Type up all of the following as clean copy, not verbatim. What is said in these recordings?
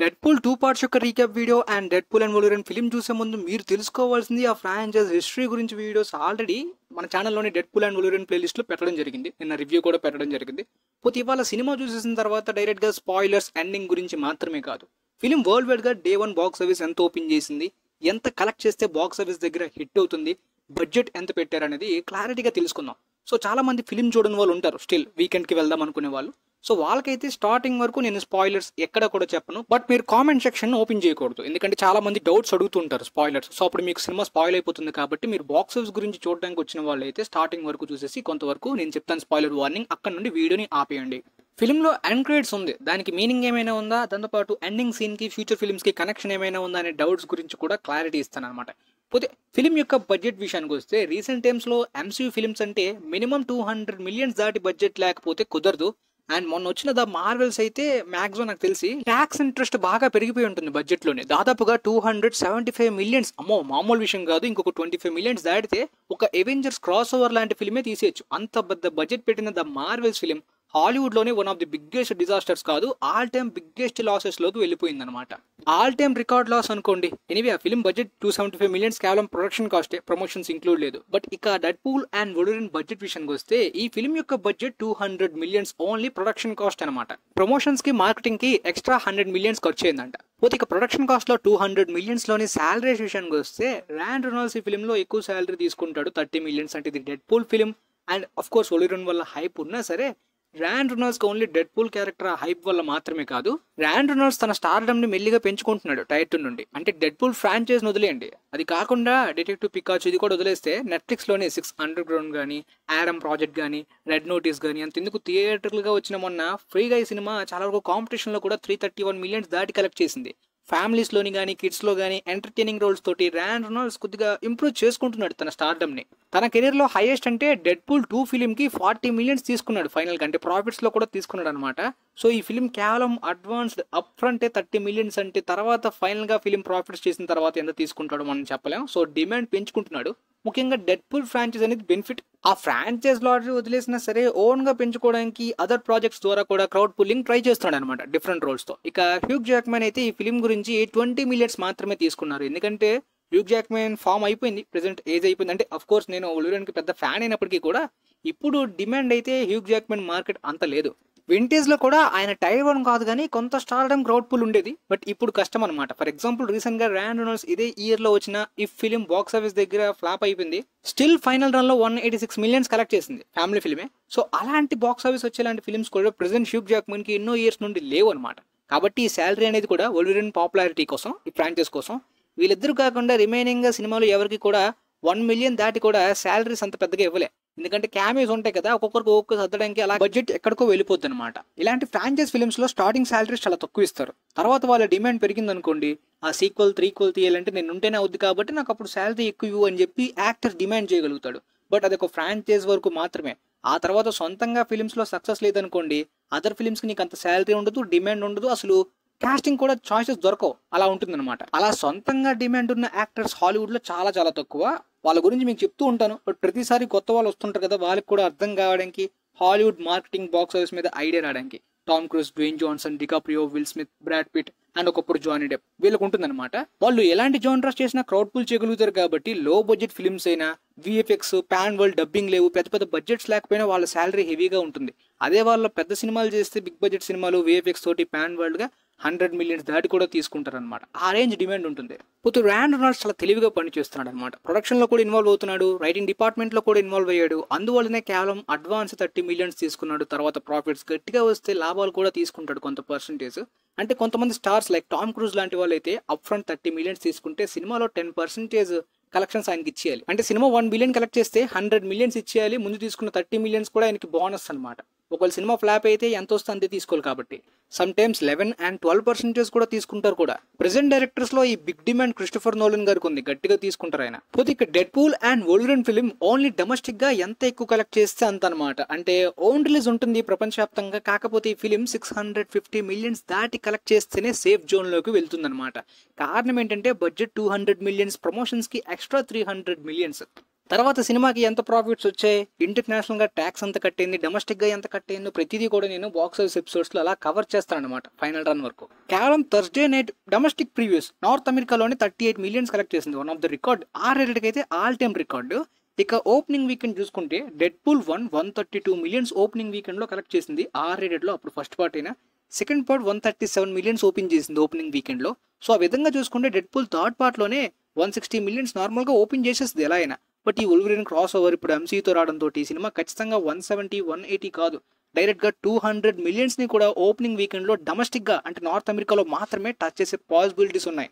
Deadpool 2 parts యొక్క recap video and Deadpool and Wolverine film చూసే ముందు మీరు తెలుసుకోవాల్సింది ఆ ఫ్రాంచైజ్ హిస్టరీ గురించి వీడియోస్ ఆల్రెడీ మన ఛానల్లోని డెడ్పూల్ అండ్ వోల్వరిన్ ప్లేలిస్ట్లో పెట్టడం జరిగింది. నిన్న రివ్యూ కూడా పెట్టడం జరిగింది. పోతే ఇవాళ సినిమా చూసేసిన తర్వాత డైరెక్ట్గా స్పాయిలర్స్ ఎండింగ్ గురించి మాత్రమే కాదు, ఫిలిం వరల్డ్ వైడ్గా డే 1 బాక్స్ ఆఫీస్ ఎంత ఓపెన్ చేసింది, ఎంత కలెక్ట్ చేస్తే బాక్స్ ఆఫీస్ దగ్గర హిట్ అవుతుంది, బడ్జెట్ ఎంత పెట్టారనేది క్లారిటీగా తెలుసుకుందాం. సో చాలా మంది ఫిలిం చూడని వాళ్ళు ఉంటారు, స్టిల్ వీకెండ్కి వెళ్దాం అనుకునే వాళ్ళు. సో వాళ్ళకైతే స్టార్టింగ్ వరకు నేను స్పాయిలర్స్ ఎక్కడ కూడా చెప్పను, బట్ మీరు కామెంట్ సెక్షన్ ఓపెన్ చేయకూడదు, ఎందుకంటే చాలా మంది డౌట్స్ అడుగుతుంటారు స్పాయిలర్స్. సో అప్పుడు మీకు సినిమా స్పాయిల్ అయిపోతుంది. కాబట్టి మీరు బాక్స్ ఆఫీస్ గురించి చూడడానికి వచ్చిన వాళ్ళు అయితే స్టార్టింగ్ వరకు చూసేసి కొంతవరకు నేను చెప్తాను స్పాయిలర్ వార్నింగ్, అక్కడ నుండి వీడియోని ఆపేయండి. ఫిల్మ్లో ఎండ్ క్రెడిట్స్ ఉంది, దానికి మీనింగ్ ఏమైనా ఉందా, దాంతోపాటు ఎండింగ్ సీన్కి ఫ్యూచర్ ఫిల్మ్స్కి కనెక్షన్ ఏమైనా ఉందా అనే డౌట్స్ గురించి కూడా క్లారిటీ ఇస్తాను అనమాట. పోతే ఫిలిం యొక్క బడ్జెట్ విషయానికి వస్తే రీసెంట్ టైమ్స్లో ఎంసీయూ ఫిల్మ్స్ అంటే మినిమం 200 మిలియన్స్ దాటి బడ్జెట్ లేకపోతే కుదరదు. అండ్ మొన్న వచ్చిన ద మార్వెల్స్ అయితే మ్యాక్సిమం నాకు తెలిసి ట్యాక్స్ ఇంట్రెస్ట్ బాగా పెరిగిపోయి ఉంటుంది బడ్జెట్లోనే, దాదాపుగా 275 మిలియన్స్. అమ్మో మామూలు విషయం కాదు. ఇంకొక 25 మిలియన్స్ దాటితే ఒక ఎవెంజర్స్ క్రాస్ ఓవర్ లాంటి ఫిల్మే తీసేయచ్చు. అంత పెద్ద బడ్జెట్ పెట్టిన ద మార్వెల్స్ ఫిలిం హాలీవుడ్లోనే one of the biggest disasters కాదు, ఆల్ టైమ్ బిగ్గెస్ట్ లాసెస్లోకి వెళ్ళిపోయింది అనమాట. ఆల్ టైమ్ రికార్డ్ లాస్ అనుకోండి. ఎనీవే ఆ ఫిలిం బడ్జెట్ 275 మిలియన్స్ కేవలం ప్రొడక్షన్ కాస్టే, ప్రమోషన్స్ ఇంక్లూడ్ లేదు. బట్ ఇక డెడ్పూల్ అండ్ వోల్వరిన్ బడ్జెట్ విషయానికి వస్తే ఈ ఫిలిం యొక్క budget 200 millions only production cost అనమాట. ప్రమోషన్స్ కి మార్కెటింగ్ కి ఎక్స్ట్రా 100 మిలియన్స్ ఖర్చు అయిందంట. పోతే ఇక ప్రొడక్షన్ కాస్ట్ లో 200 మిలియన్స్ లోని శాలరీస్ విషయానికి వస్తే ర్యాన్ రెనాల్డ్స్ ఈ ఫిలిం లో ఎక్కువ శాలరీ తీసుకుంటాడు, 30 మిలియన్స్. అంటే ఇది Deadpool film and of course Wolverine వల్ల హైప్ ఉన్నా సరే Ryan Reynolds only Deadpool character hype వల్ల మాత్రమే కాదు, ర్యాన్ రెనాల్డ్స్ తన స్టార్డమ్ ని మెల్లిగా పెంచుకుంటున్నాడు టైర్ 2 నుండి. అంటే డెడ్పూల్ ఫ్రాంచైజ్ వదిలేయండి, అది కాకుండా డిటెక్టివ్ పికాచు ఇది కూడా వదిలేస్తే నెట్ఫ్లిక్స్ లోనే 6 అండర్ గ్రౌండ్ కానీ, ఆరమ్ ప్రాజెక్ట్ కానీ, రెడ్ నోటీస్ కానీ, అంతెందుకు థియేటర్లుగా వచ్చిన మొన్న ఫ్రీగా ఈ సినిమా చాలా వరకు కాంపిటీషన్ లో కూడా 331 మిలియన్స్ దాటి కలెక్ట్ చేసింది. ఫ్యామిలీస్లోని కానీ కిడ్స్లో కానీ ఎంటర్టైనింగ్ రోల్స్ తోటి ర్యాన్ రెనాల్డ్స్ కొద్దిగా ఇంప్రూవ్ చేసుకుంటున్నాడు తన స్టార్డమ్ని. తన కెరీర్లో హైయెస్ట్ అంటే డెడ్పూల్ 2 ఫిలింకి 40 మిలియన్స్ తీసుకున్నాడు ఫైనల్గా, అంటే ప్రాఫిట్స్లో కూడా తీసుకున్నాడు అనమాట. సో ఈ ఫిలిం కేవలం అడ్వాన్స్డ్ అప్ ఫ్రంటే 30 మిలియన్స్, అంటే తర్వాత ఫైనల్గా ఫిలిం ప్రాఫిట్స్ చేసిన తర్వాత ఎంత తీసుకుంటాడో మనం చెప్పలేం. సో డిమాండ్ పెంచుకుంటున్నాడు. ముఖ్యంగా డెడ్పూల్ ఫ్రాంచైజ్ అనేది బెనిఫిట్. ఆ ఫ్రాంచైజ్ లాటరీ వదిలేసినా సరే ఓన్ గా పెంచుకోవడానికి అదర్ ప్రాజెక్ట్స్ ద్వారా కూడా క్రౌడ్ పుల్లింగ్ ట్రై చేస్తున్నాడు అనమాట డిఫరెంట్ రోల్స్ తో. ఇక హ్యూగ్ జాక్మన్ అయితే ఈ ఫిలిం గురించి 20 మిలియన్స్ మాత్రమే తీసుకున్నారు, ఎందుకంటే హ్యూగ్ జాక్మన్ ఫామ్ అయిపోయింది, ప్రెసెంట్ ఏజ్ అయిపోయింది. అంటే అఫ్ కోర్స్ నేను వోల్వరిన్ కి పెద్ద ఫ్యాన్ అయినప్పటికీ కూడా ఇప్పుడు డిమాండ్ అయితే హ్యూగ్ జాక్మన్ మార్కెట్ అంత లేదు. వింటేజ్ లో కూడా ఆయన టైర్ 1 కాదు కానీ కొంత స్టార్డమ్ క్రౌడ్ పుల్ ఉండేది, బట్ ఇప్పుడు కష్టం అనమాట. ఫర్ ఎగ్జాంపుల్ రీసెంట్ గా ర్యాన్ రెనాల్డ్స్ ఇదే ఇయర్ లో వచ్చిన ఇఫ్ ఫిలిం బాక్స్ ఆఫీస్ దగ్గర ఫ్లాప్ అయిపోయింది, స్టిల్ ఫైనల్ రన్ లో 186 మిలియన్స్ కలెక్ట్ చేసింది, ఫ్యామిలీ ఫిలిమే. సో అలాంటి బాక్స్ ఆఫీస్ వచ్చేలాంటి ఫిల్మ్స్ కూడా ప్రెసెంట్ హ్యూగ్ జాక్మన్ కి ఎన్నో ఇయర్స్ నుండి లేవు అనమాట. కాబట్టి ఈ శాలరీ అనేది కూడా వోల్వరిన్ పాపులారిటీ కోసం, ఈ ఫ్రాంచైజ్ కోసం. వీళ్ళిద్దరు కాకుండా రిమైనింగ్ సినిమాలు ఎవరికి కూడా 1 మిలియన్ దాటి కూడా శాలరీస్ అంత పెద్దగా ఇవ్వలే, ఎందుకంటే క్యామియోస్ ఉంటాయి కదా, ఒక్కొక్కరికి సర్దడానికి అలా బడ్జెట్ ఎక్కడికో వెళ్ళిపోద్ది అనమాట. ఇలాంటి ఫ్రాంచైజ్ ఫిల్మ్స్ లో స్టార్టింగ్ శాలరీస్ చాలా తక్కువ ఇస్తారు, తర్వాత వాళ్ళ డిమాండ్ పెరిగింది అనుకోండి, ఆ సీక్వెల్ 3 తీయాలంటే నేను ఉంటేనే అవుద్ది కాబట్టి నాకు అప్పుడు శాలరీ ఎక్కువ అని చెప్పి యాక్టర్ డిమాండ్ చేయగలుగుతాడు. బట్ అది ఒక ఫ్రాంచైజ్ వరకు మాత్రమే. ఆ తర్వాత సొంతంగా ఫిల్మ్స్ లో సక్సెస్ లేదనుకోండి, అదర్ ఫిల్మ్స్ కి నీకు అంత శాలరీ ఉండదు, డిమాండ్ ఉండదు, అసలు కాస్టింగ్ కూడా చాయిసెస్ దొరకవు, అలా ఉంటుంది అనమాట. అలా సొంతంగా డిమాండ్ ఉన్న యాక్టర్స్ హాలీవుడ్ లో చాలా చాలా తక్కువ. వాళ్ళ గురించి మీకు చెప్తూ ఉంటాను, బట్ ప్రతిసారి కొత్త వాళ్ళు వస్తుంటారు కదా, వాళ్ళకి కూడా అర్థం కావడానికి, హాలీవుడ్ మార్కెటింగ్ బాక్స్ ఆఫీస్ మీద ఐడియా రావడానికి Tom cruise, Dwayne Johnson, DiCaprio, will Smith, Brad Pitt and ఒకప్పుడు జానీ డెప్ వీళ్ళకి ఉంటుందన్నమాట. వాళ్ళు ఎలాంటి జానర్స్ చేసినా క్రౌడ్ పుల్ చేయగలుగుతారు కాబట్టి లో బడ్జెట్ ఫిల్మ్స్ అయినా, విఎఫ్ఎక్స్, పాన్ వరల్డ్ డబ్బింగ్ లేవు, పెద్ద పెద్ద బడ్జెట్స్ లేకపోయినా వాళ్ళ శాలరీ హెవీగా ఉంటుంది. అదే వాళ్ళ పెద్ద సినిమాలు చేస్తే బిగ్ బడ్జెట్ సినిమాలు విఎఫ్ఎక్స్ తోటి పాన్ వరల్డ్ గా 100 మిలియన్స్ దాటి కూడా తీసుకుంటారు అనమాట. ఆ రేంజ్ డిమాండ్ ఉంటుంది. పోతే ర్యాన్ రెనాల్డ్స్ చాలా తెలివిగా పనిచేస్తున్నాడు అనమాట. ప్రొడక్షన్ లో కూడా ఇన్వాల్వ్ అవుతున్నాడు, రైటింగ్ డిపార్ట్మెంట్ లో కూడా ఇన్వాల్వ్ అయ్యాడు. అందువల్లనే కేవలం అడ్వాన్స్ 30 మిలియన్స్ తీసుకున్నాడు. తర్వాత ప్రాఫిట్స్ గట్టిగా వస్తే లాభాలు కూడా తీసుకుంటాడు కొంత పర్సెంటేజ్. అంటే కొంతమంది స్టార్స్ లైక్ టామ్ క్రూజ్ లాంటి వాళ్ళు అయితే అప్ ఫ్రంట్ 30 మిలియన్స్ తీసుకుంటే సినిమాలో 10% కలెక్షన్స్ ఆయనకి ఇచ్చేయాలి. అంటే సినిమా 1 బిలియన్ కలెక్ట్ చేస్తే 100 మిలియన్స్ ఇచ్చేయాలి, ముందు తీసుకున్న 30 మిలియన్స్ కూడా ఆయనకి బోనస్ అనమాట. ఒకవేళ సినిమా ఫ్లాప్ అయితే ఎంత వస్తే అంతే తీసుకోవాలి కాబట్టి సమ్ టైమ్స్ 11 and 12% కూడా తీసుకుంటారు కూడా. ప్రెసెంట్ డైరెక్టర్స్ లో ఈ బిగ్ డిమాండ్ క్రిస్టోఫర్ నోలన్ గారికి ఉంది, గట్టిగా తీసుకుంటారు ఆయన. పోతే ఇక Deadpool and Wolverine film only domestic గా ఎంత ఎక్కువ కలెక్ట్ చేస్తే అంత అనమాట. అంటే ఓన్ రిలీజ్ ఉంటుంది ప్రపంచవ్యాప్తంగా, కాకపోతే ఈ ఫిలిం 650 మిలియన్స్ దాటి కలెక్ట్ చేస్తేనే సేఫ్ జోన్ లోకి వెళ్తుంది అనమాట. కారణం ఏంటంటే బడ్జెట్ 200 మిలియన్స్, ప్రమోషన్స్ కి ఎక్స్ట్రా 300 మిలియన్స్. తర్వాత సినిమాకి ఎంత ప్రాఫిట్స్ వచ్చాయి, ఇంటర్నేషనల్ గా ట్యాక్స్ ఎంత కట్టింది, డొమెస్టిక్ గా ఎంత కట్టింది, ప్రతిదీ కూడా నేను బాక్స్ ఆఫీస్ ఎపిసోడ్స్ లో అలా కవర్ చేస్తాను అనమాట ఫైనల్ రన్ వరకు. కేవలం Thursday night domestic previous north అమెరికాలోనే 38 మిలియన్స్ కలెక్ట్ చేసింది. One of the record. R-rated అయితే ఆల్ టైమ్ రికార్డు. ఇక ఓపెనింగ్ వీకెండ్ చూసుకుంటే డెడ్పూల్ 132 మిలియన్స్ ఓపెనింగ్ వీకెండ్ లో కలెక్ట్ చేసింది. R-rated లో అప్పుడు ఫస్ట్ పార్ట్ అయినా. సెకండ్ పార్ట్ 137 మిలియన్స్ ఓపెన్ చేసింది ఓపెనింగ్ వీకెండ్ లో. సో ఆ విధంగా చూసుకుంటే డెడ్పూల్ థర్డ్ పార్ట్ లోనే 160 మిలియన్స్ నార్మల్ గా ఓపెన్ చేసేస్తుంది ఎలా అయినా. బట్ ఈ వోల్వరిన్ క్రాస్ ఓవర్ ఇప్పుడు MCUతో రావడంతో ఈ సినిమా ఖచ్చితంగా 170, 180 కాదు, డైరెక్ట్ గా 200 మిలియన్స్ ని కూడా ఓపెనింగ్ వీకెండ్ లో డొమెస్టిక్ గా అంటే నార్త్ అమెరికాలో మాత్రమే టచ్ చేసే పాసిబిలిటీస్ ఉన్నాయి.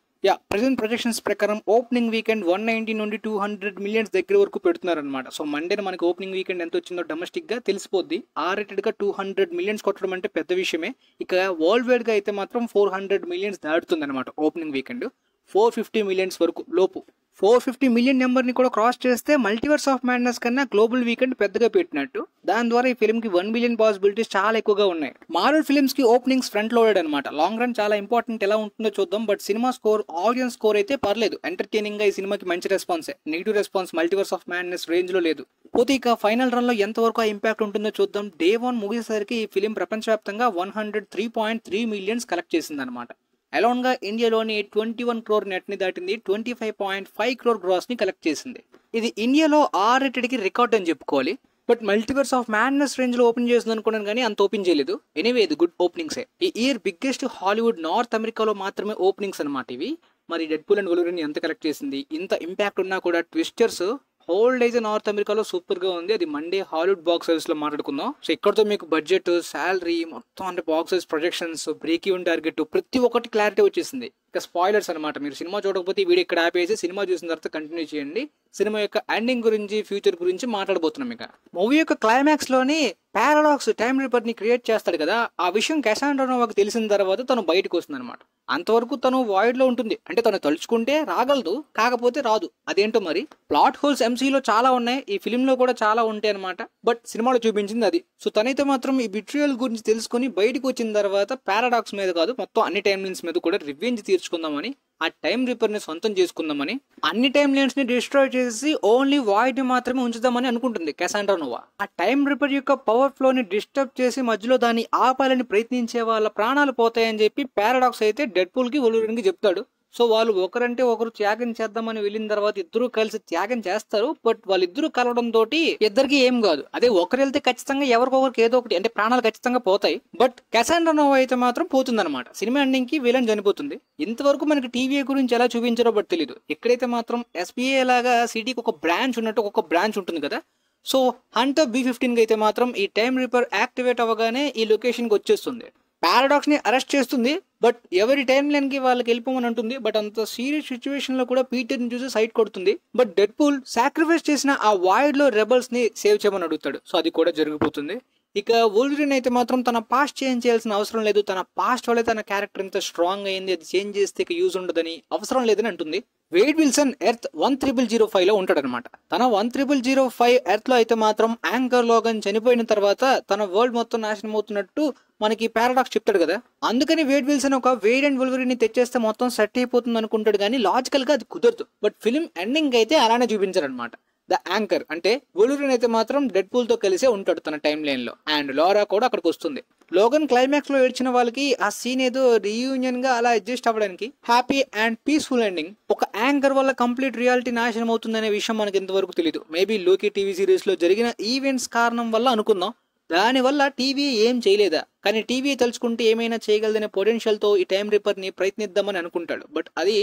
ప్రెజెంట్ ప్రొజెక్షన్స్ ప్రకారం ఓపెనింగ్ వీకెండ్ 190 నుండి 200 మిలియన్స్ దగ్గర వరకు పెడుతున్నారు అనమాట. సో మండే మనకి ఓపెనింగ్ వీకెండ్ ఎంత వచ్చిందో డొమెస్టిక్ గా తెలిసిపోద్ది. R-rated గా 200 మిలియన్స్ కొట్టడం అంటే పెద్ద విషయమే. ఇక వరల్డ్ వైడ్ గా అయితే మాత్రం 400 మిలియన్స్ దాటుతుంది అనమాట ఓపెనింగ్ వీకెండ్. 450 మిలియన్స్ వరకు లోపు. 450 మిలియన్ నెంబర్ ని కూడా క్రాస్ చేస్తే మల్టీవర్స్ ఆఫ్ మ్యాడ్నెస్ కన్నా గ్లోబల్ వీకెండ్ పెద్దగా పెట్టినట్టు. దాని ద్వారా ఈ ఫిల్మ్ కి 1 బిలియన్ పాసిబిలిటీస్ చాలా ఎక్కువగా ఉన్నాయి. మార్వెల్ ఫిల్మ్స్ కి ఓపెనింగ్స్ ఫ్రంట్ లోడెడ్ అనమాట. లాంగ్ రన్ చాలా ఇంపార్టెంట్ ఎలా ఉంటుందో చూద్దాం. But cinema score, audience score అయితే పర్లేదు, ఎంటర్టైనింగ్ గా ఈ సినిమాకి మంచి రెస్పాన్సే. Negative response multiverse of madness range లో లేదు. పోతే ఇక ఫైనల్ రన్ లో ఎంత వరకు ఆ ఇంపాక్ట్ ఉంటుందో చూద్దాం. డే 1 ముగిసేసరికి ఈ ఫిలిం ప్రపంచవ్యాప్తంగా 103.3 మిలియన్స్ కలెక్ట్ చేసింది అనమాట. అలోన్ గా ఇండియాలోని 21 crore నెట్ ని దాటింది. 25.5 crore గ్రాస్ ని కలెక్ట్ చేసింది. ఇది ఇండియాలో R-rated కి రికార్డ్ అని చెప్పుకోవాలి. But multiverse of madness range లో ఓపెన్ చేస్తుంది అనుకున్నాను కానీ అంత ఓపెన్ చేయలేదు. ఎనీవే ఇది గుడ్ ఓపెనింగ్సే. ఈ ఇయర్ బిగ్గెస్ట్ హాలీవుడ్ నార్త్ అమెరికాలో మాత్రమే ఓపెనింగ్స్ అనమాట ఇవి. మరి డెడ్పూల్ అండ్ వోల్వరిన్ ఎంత కలెక్ట్ చేసింది? ఇంత ఇంపాక్ట్ ఉన్నా కూడా ట్విస్టర్స్ హోల్డ్ అయితే నార్త్ అమెరికాలో సూపర్ గా ఉంది. అది మండే హాలీవుడ్ బాక్స్ ఆఫీస్ లో మాట్లాడుకుందాం. సో ఇక్కడతో మీకు బడ్జెట్, శాలరీ మొత్తం అంటే box office projections, break even target ప్రతి ఒక్కటి క్లారిటీ వచ్చేసింది. ఇక స్పాయిలర్స్ అనమాట. మీరు సినిమా చూడకపోతే ఈ వీడియో ఇక్కడ ఆపేసి సినిమా చూసిన తర్వాత కంటిన్యూ చేయండి. సినిమా యొక్క ఎండింగ్ గురించి, ఫ్యూచర్ గురించి మాట్లాడబోతున్నాం. ఇక మూవీ యొక్క క్లైమాక్స్ లోని పారాడాక్స్ టైమ్ రిపర్ ని క్రియేట్ చేస్తాడు కదా, ఆ విషయం కసాండ్రా నోవాకి తెలిసిన తర్వాత తను బయటకు వస్తుంది అనమాట. అంతవరకు తను వాయిడ్ లో ఉంటుంది. అంటే తను తలుచుకుంటే రాగలదు, కాకపోతే రాదు. అదేంటో మరి. ప్లాట్ హోల్స్ MCUలో చాలా ఉన్నాయి, ఈ ఫిల్మ్ లో కూడా చాలా ఉంటాయి అనమాట. బట్ సినిమాలో చూపించింది అది. సో తనైతే మాత్రం ఈ బిట్రియల్ గురించి తెలుసుకుని బయటకు వచ్చిన తర్వాత పారాడాక్స్ మీద కాదు, మొత్తం అన్ని టైమ్ లైన్స్ మీద కూడా రివెంజ్ తీర్చుకుందామని, ఆ టైం రిపర్ ని సొంతం చేసుకుందామని, అన్ని టైం లైన్స్ ని డిస్ట్రాయ్ చేసి ఓన్లీ వాయిడ్ ని మాత్రమే ఉంచుదామని అనుకుంటుంది కసాండ్రా నోవా. ఆ టైం రిపర్ యొక్క పవర్ ఫ్లో ని డిస్టర్బ్ చేసి మధ్యలో దాన్ని ఆపాలని ప్రయత్నించే వాళ్ళ ప్రాణాలు పోతాయని చెప్పి పారాడాక్స్ అయితే డెడ్పూల్ కి వోల్వరిన్ కి చెప్తాడు. సో వాళ్ళు ఒకరంటే ఒకరు త్యాగం చేద్దామని వెళ్ళిన తర్వాత ఇద్దరు కలిసి త్యాగం చేస్తారు. బట్ వాళ్ళిద్దరూ కలవడం తోటి ఇద్దరికి ఏం కాదు. అదే ఒకరు వెళ్తే ఖచ్చితంగా ఎవరికొకరికి ఏదో ఒకటి అంటే ప్రాణాలు ఖచ్చితంగా పోతాయి. బట్ కసాండ్రా నోవా అయితే మాత్రం పోతుంది అనమాట. సినిమా ఎండింగ్ కి విలన్ చనిపోతుంది. ఇంతవరకు మనకి టీవీ గురించి ఎలా చూపించారో బట్ తెలియదు. ఎక్కడైతే మాత్రం SBA లాగా సిటీకి ఒక బ్రాంచ్ ఉన్నట్టు ఒక బ్రాంచ్ ఉంటుంది కదా. సో హంటర్ B-15 అయితే మాత్రం ఈ టైం రిపర్ యాక్టివేట్ అవ్వగానే ఈ లొకేషన్ కి వచ్చేస్తుంది. పారాడాక్స్ ని అరెస్ట్ చేస్తుంది. బట్ ఎవరి టైం లైన్ కి వాళ్ళకి వెళ్ళిపోమని అంటుంది. బట్ అంత సీరియస్ సిచ్యువేషన్ లో కూడా పీటర్ ని చూసి సైట్ కొడుతుంది. బట్ డెడ్పూల్ సాక్రిఫైస్ చేసిన ఆ వాయిడ్ లో రెబల్స్ ని సేవ్ చేయమని అడుగుతాడు. సో అది కూడా జరిగిపోతుంది. ఇక వోల్వరిన్ అయితే మాత్రం తన పాస్ట్ చేంజ్ చేయాల్సిన అవసరం లేదు, తన పాస్ట్ వల్లే తన క్యారెక్టర్ ఎంత స్ట్రాంగ్ అయింది, అది చేంజ్ చేస్తే ఇక యూజ్ ఉండదని, అవసరం లేదని అంటుంది. వేడ్ విల్సన్ ఎర్త్ 1005 లో ఉంటాడు అనమాట. తన 1005 ఎర్త్ లో అయితే మాత్రం యాంకర్ లోగన్ చనిపోయిన తర్వాత తన వరల్డ్ మొత్తం నాశనం అవుతున్నట్టు మనకి పారాడాక్స్ చెప్తాడు కదా. అందుకని వేడ్ విల్సన్ ఒక వేడ్ అండ్ వోల్వరిన్ ని తెచ్చేస్తే మొత్తం సెట్ అయిపోతుంది అనుకుంటాడు కానీ లాజికల్ గా అది కుదరదు. బట్ ఫిల్మ్ ఎండింగ్ అయితే అలానే చూపించారు అనమాట. ద యాంకర్ అంటే వోల్వరిన్ అయితే మాత్రం డెడ్పూల్ తో కలిసే ఉంటాడు తన టైం లైన్ లో. అండ్ లారా కూడా అక్కడికి వస్తుంది. లోగన్ క్లైమాక్స్ లో ఏడ్చిన వాళ్ళకి ఆ సీన్ ఏదో రీయూనియన్ గా అలా అడ్జస్ట్ అవ్వడానికి హ్యాపీ అండ్ పీస్ఫుల్ ఎండింగ్. ఒక యాంకర్ వల్ల కంప్లీట్ రియాలిటీ నాశనం అవుతుందనే విషయం మనకి ఇంతవరకు తెలియదు. మేబీ లోకి టీవీ సిరీస్ లో జరిగిన ఈవెంట్స్ కారణం వల్ల అనుకుందాం. దానివల్ల టీవీ ఏం చేయలేదా, కానీ టీవీ తలుచుకుంటే ఏమైనా చేయగలదనే పొటెన్షియల్ తో ఈ టైం రిపర్ ని ప్రయత్నిద్దామని అనుకుంటాడు. బట్ అది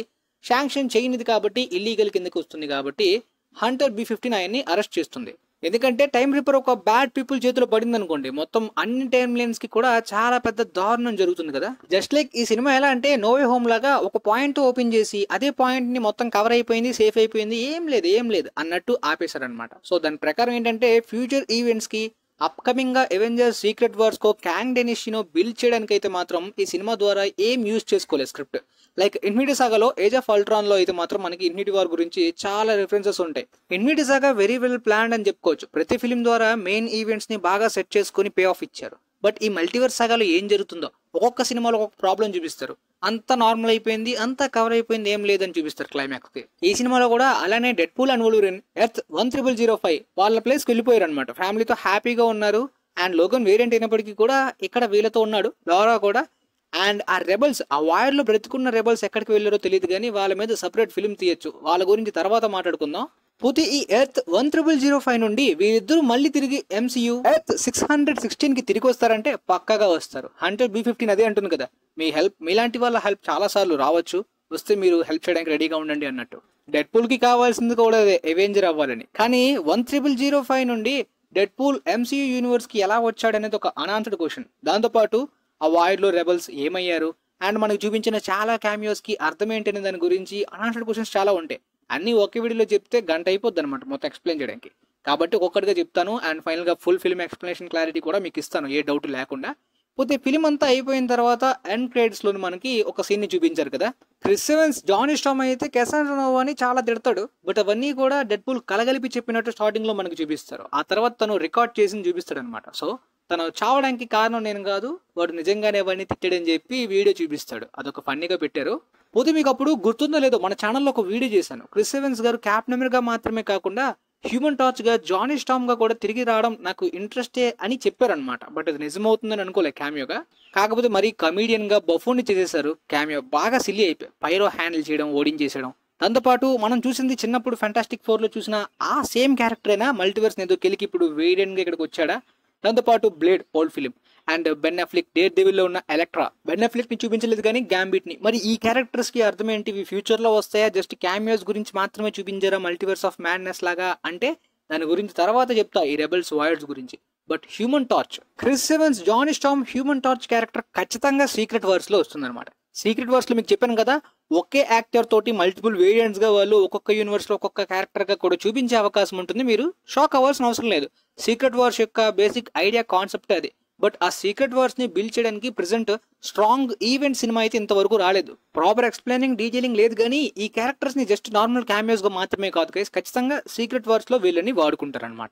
శాంక్షన్ చేయనిది కాబట్టి, ఇల్లీగల్ కిందకి వస్తుంది కాబట్టి హంటర్ B-15 ఆయన్ని అరెస్ట్ చేస్తుంది. ఎందుకంటే టైం రిపర్ ఒక బ్యాడ్ పీపుల్ చేతిలో పడింది అనుకోండి, మొత్తం అన్ని టైం లైన్స్ కి కూడా చాలా పెద్ద దారుణం జరుగుతుంది కదా. జస్ట్ లైక్ ఈ సినిమా ఎలా అంటే నో వే హోమ్ లాగా ఒక పాయింట్ ఓపెన్ చేసి అదే పాయింట్ ని మొత్తం కవర్ అయిపోయింది, సేఫ్ అయిపోయింది, ఏం లేదు అన్నట్టు ఆపేశారనమాట. సో దాని ప్రకారం ఏంటంటే ఫ్యూచర్ ఈవెంట్స్ కి, అప్కమింగ్ గా అవెంజర్స్ సీక్రెట్ వార్స్ కో క్యాంగ్ డెనిషినో బిల్డ్ చేయడానికి అయితే మాత్రం ఈ సినిమా ద్వారా ఏం యూజ్ చేసుకోలేదు స్క్రిప్ట్. లైక్ ఇన్ఫినిటీ సాగాలో ఏజ్ ఆఫ్ అల్ట్రాన్ లో అయితే మాత్రం మనకి ఇన్ఫినిటీ వార్ గురించి చాలా రిఫరెన్సెస్ ఉంటాయి. ఇన్ఫినిటీ సాగా వెరీ వెల్ ప్లాన్డ్ అని చెప్పుకోవచ్చు. ప్రతి ఫిల్మ్ ద్వారా మెయిన్ ఈవెంట్స్ ని బాగా సెట్ చేసుకుని పే ఆఫ్ ఇచ్చారు. బట్ ఈ మల్టీవర్స్ సాగాలో ఏం జరుగుతుందో ఒక్కొక్క సినిమాలో ఒక్కొక్క ప్రాబ్లం చూపిస్తారు. అంత నార్మల్ అయిపోయింది, అంతా కవర్ అయిపోయింది, ఏం లేదని చూపిస్తారు క్లైమాక్స్కి. ఈ సినిమాలో కూడా అలానే dead pool and Wolverine earth 10005 వాళ్ళ ప్లేస్కి వెళ్ళిపోయారు అనమాట. ఫ్యామిలీతో హ్యాపీగా ఉన్నారు. అండ్ లోగన్ వేరియంట్ అయినప్పటికీ కూడా ఇక్కడ వీళ్ళతో ఉన్నాడు, లారా కూడా. అండ్ ఆ రెబల్స్, ఆ వాయర్లో బ్రతుకున్న రెబల్స్ ఎక్కడికి వెళ్ళారో తెలియదు, కానీ వాళ్ళ మీద సపరేట్ ఫిల్మ్ తీయొచ్చు. వాళ్ళ గురించి తర్వాత మాట్లాడుకుందాం. పోతే ఈ ఎర్త్ 10005 నుండి వీరిద్దరూ మళ్ళీ తిరిగి MCU ఎర్త్ 616కి తిరిగి వస్తారంటే పక్కాగా వస్తారు. హంటర్ B15 అదే అంటుంది కదా, మీలాంటి వాళ్ళ హెల్ప్ చాలా సార్లు రావచ్చు, వస్తే మీరు హెల్ప్ చేయడానికి రెడీగా ఉండండి అన్నట్టు. డెడ్ పూల్కి కావాల్సింది కూడా అదే, అవెంజర్ అవ్వాలని. కానీ 10005 నుండి డెడ్ పూల్ MCU యూనివర్స్కి ఎలా వచ్చాడనేది ఒక అనాన్సర్డ్ క్వశ్చన్. దాంతోపాటు ఆ వాయిడ్లో రెబల్స్ ఏమయ్యారు అండ్ మనకు చూపించిన చాలా క్యామియోస్కి అర్థం ఏంటనే దాని గురించి అనాన్సర్డ్ క్వశ్చన్స్ చాలా ఉంటాయి. అన్నీ ఒకే వీడియోలో చెప్తే గంట అయిపోద్ది అనమాట మొత్తం ఎక్స్ప్లెయిన్ చేయడానికి. కాబట్టి ఒక్కొక్కటిగా చెప్తాను అండ్ ఫైనల్గా ఫుల్ ఫిల్మ్ ఎక్స్ప్లెనేషన్ క్లారిటీ కూడా మీకు ఇస్తాను, ఏ డౌట్ లేకుండా. పోతే ఫిలిం అంతా అయిపోయిన తర్వాత ఎండ్ క్రెడిట్స్లో మనకి ఒక సీన్ని చూపించారు కదా. క్రిస్ ఎవన్స్ జానీ స్టార్మ్ అయితే కెసాండ్రా అని చాలా తిడతాడు, బట్ అవన్నీ కూడా డెడ్ పూల్ కలగలిపి చెప్పినట్టు స్టార్టింగ్లో మనకు చూపిస్తారు. ఆ తర్వాత తను రికార్డ్ చేసి చూపిస్తాడు అనమాట. సో తను చావడానికి కారణం నేను కాదు, వాడు నిజంగానే అవన్నీ తిట్టాడని చెప్పి వీడియో చూపిస్తాడు. అదొక ఫన్నీగా పెట్టారు. పోతే మీకు అప్పుడు గుర్తుందో లేదో, మన ఛానల్లో ఒక వీడియో చేశాను. క్రిస్ ఎవన్స్ గారు క్యాప్టెన్ అమెరికా మాత్రమే కాకుండా హ్యూమన్ టార్చ్ గా జానీ స్టార్మ్ గా కూడా తిరిగి రావడం నాకు ఇంట్రెస్టే అని చెప్పారనమాట. బట్ అది నిజమవుతుందని అనుకోలే క్యామియోగా. కాకపోతే మరీ కమీడియన్ గా బఫూన్ చేసేసారు. క్యామియో బాగా సిల్లీ అయిపోయి పైరో హ్యాండిల్ చేయడం, ఓడించేసేయడం. దాంతోపాటు మనం చూసింది చిన్నప్పుడు ఫెంటాస్టిక్ 4లో చూసిన ఆ సేమ్ క్యారెక్టర్ అయినా మల్టీవర్స్ ఏదో కెలికి ఇప్పుడు వేరియంట్ గా ఇక్కడికి వచ్చాడా. దాంతోపాటు Blade old film and Ben Affleck dare డెవిల్లో ఉన్న ఎలక్ట్రా. బెన్ అఫ్లిక్ ని చూపించలేదు కానీ గ్యాంబిట్ ని. మరి ఈ క్యారెక్టర్స్ కి అర్థం ఏంటి, ఇవి ఫ్యూచర్ లో వస్తాయా, జస్ట్ క్యామియోస్ గురించి మాత్రమే చూపించారా మల్టీవర్స్ ఆఫ్ మ్యాడ్నెస్ లాగా అంటే దాని గురించి తర్వాత చెప్తా, ఈ రెబల్స్ వాయిడ్స్ గురించి. But human torch, Chris Evans Johnny Storm human torch character ఖచ్చితంగా సీక్రెట్ వర్స్ లో వస్తుందన్నమాట. సీక్రెట్ వర్స్ లో మీకు చెప్పాను కదా, ఒకే యాక్టర్ తోటి మల్టిపుల్ వేరియంట్స్ గా వాళ్ళు ఒక్కొక్క యూనివర్స్ లో ఒక్కొక్క క్యారెక్టర్ గా కూడా చూపించే అవకాశం ఉంటుంది. మీరు షాక్ అవ్వాల్సిన అవసరం లేదు. సీక్రెట్ వార్స్ యొక్క బేసిక్ ఐడియా కాన్సెప్ట్ అది. బట్ ఆ సీక్రెట్ వార్స్ ని బిల్డ్ చేయడానికి ప్రెసెంట్ స్ట్రాంగ్ ఈవెంట్ సినిమా అయితే ఇంతవరకు రాలేదు. ప్రాపర్ ఎక్స్ప్లెయినింగ్ డీటెయిలింగ్ లేదు, కానీ ఈ క్యారెక్టర్స్ ని జస్ట్ నార్మల్ క్యామియోస్ గా మాత్రమే కాదు గైస్, ఖచ్చితంగా సీక్రెట్ వార్స్ లో వీళ్ళని వాడుకుంటారనమాట.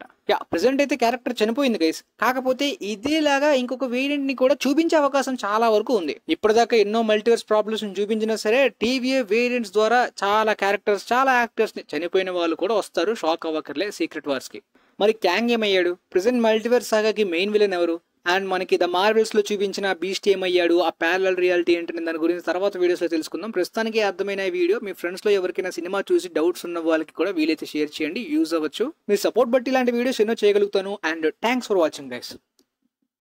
ప్రెసెంట్ అయితే క్యారెక్టర్ చనిపోయింది గైస్, కాకపోతే ఇదేలాగా ఇంకొక వేరియంట్ ని కూడా చూపించే అవకాశం చాలా వరకు ఉంది. ఇప్పటిదాకా ఎన్నో మల్టీవర్స్ ప్రాబ్లమ్స్ చూపించినా సరే TVA వేరియంట్స్ ద్వారా చాలా క్యారెక్టర్స్, చాలా యాక్టర్స్ ని చనిపోయిన వాళ్ళు కూడా వస్తారు. షాక్ అవ్వకర్లే సీక్రెట్ వార్స్ కి. మరి క్యాంగ్ ఏమయ్యాడు, ప్రెసెంట్ మల్టీవర్స్ సాగాకి మెయిన్ విలన్ ఎవరు, అండ్ మనకి ద మార్వెల్స్ లో చూపించిన బీస్ట్ ఏమయ్యాడు, ఆ ప్యారలల్ రియాలిటీ ఏంటంటే దాని గురించి తర్వాత వీడియోస్ లో తెలుసుకుందాం. ప్రస్తుతానికి అర్థమైన వీడియో మీ ఫ్రెండ్స్ లో ఎవరికైనా సినిమా చూసి డౌట్స్ ఉన్న వాళ్ళకి కూడా వీలైతే షేర్ చేయండి, యూజ్ అవ్వచ్చు. మీ సపోర్ట్ బట్టి ఇలాంటి వీడియోస్ ఎన్నో చేయగలుగుతాను. And thanks for watching guys.